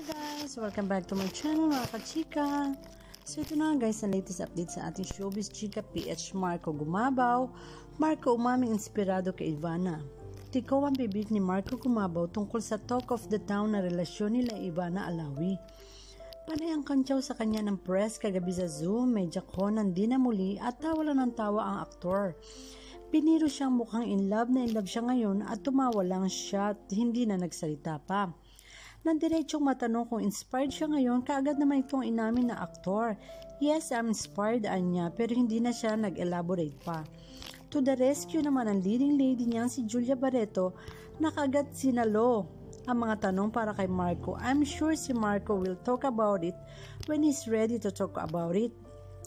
Hello guys! Welcome back to my channel mga kachika. So ito na guys ang latest update sa ating showbiz chika PH Marco Gumabaw. Marco umaming inspirado kay Ivana. Tikaw ang bibig ni Marco Gumabaw tungkol sa talk of the town na relasyon nila Ivana Alawi. Panay ang kantsaw sa kanya ng press kagabi sa Zoom, may jakonan din na muli at tawa lang ng tawa ang aktor. Piniro siyang mukhang in love siya ngayon at tumawa lang siya at hindi na nagsalita pa. Nandiretsong matanong kung inspired siya ngayon, kaagad naman itong inamin na aktor. Yes, I'm inspired anya, pero hindi na siya nag-elaborate pa. To the rescue naman ang leading lady niyang si Julia Barreto na kaagad sinalo ang mga tanong para kay Marco. I'm sure si Marco will talk about it when he's ready to talk about it.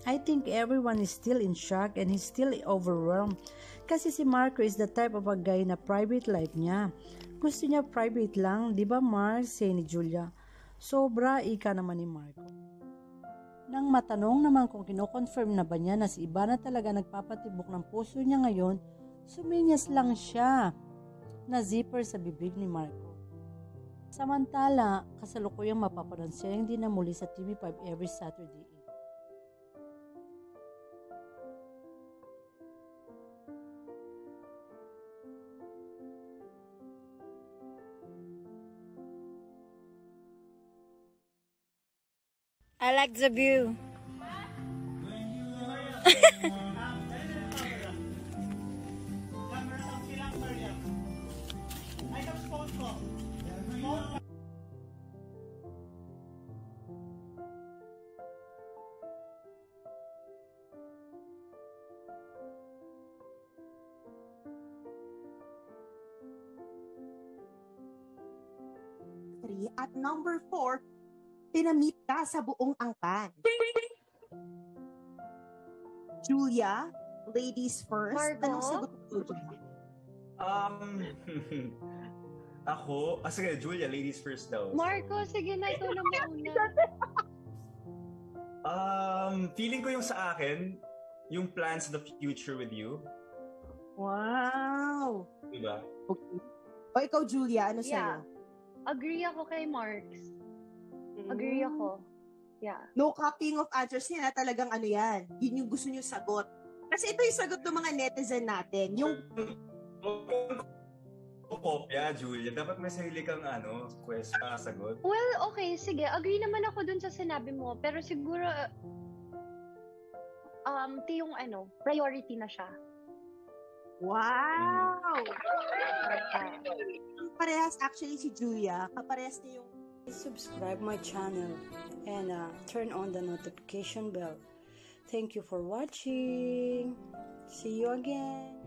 I think everyone is still in shock and he's still overwhelmed kasi si Marco is the type of a guy na private life niya. Gusto niya private lang, di ba Mark? Say ni Julia. Sobra ika naman ni Marco. Nang matanong naman kung kino-confirm na ba niya na si Ivana talaga nagpapatibok ng puso niya ngayon, suminyas lang siya na zipper sa bibig ni Marco. Samantala, kasalukuyang mapapanood siya din na muli sa TV5 every Saturday. I like the view. At number 4, pinamit ka sa buong angkan. Julia, ladies first. Marco? Anong sagot mo, Julia? Sige, Julia, ladies first daw. Marco, sige na, ikaw na muna. Feeling ko yung sa akin, yung plans the future with you. Wow! Diba? Okay. O ikaw, Julia, ano sa'yo? Agree ako kay Marks. Agree ako. Yeah. No copying of answers niya, talagang ano yan. Yun yung gusto niyo sagot. Kasi ito yung sagot ng mga netizen natin. Yung kopya, Julia. Dapat may sarili kang sagot. Well, okay, sige. Agree naman ako dun sa sinabi mo. Pero siguro, yung priority na siya. wow! Parehas actually si Julia. Kaparehas niya yung Subscribe my channel and turn on the notification bell. Thank you for watching. See you again.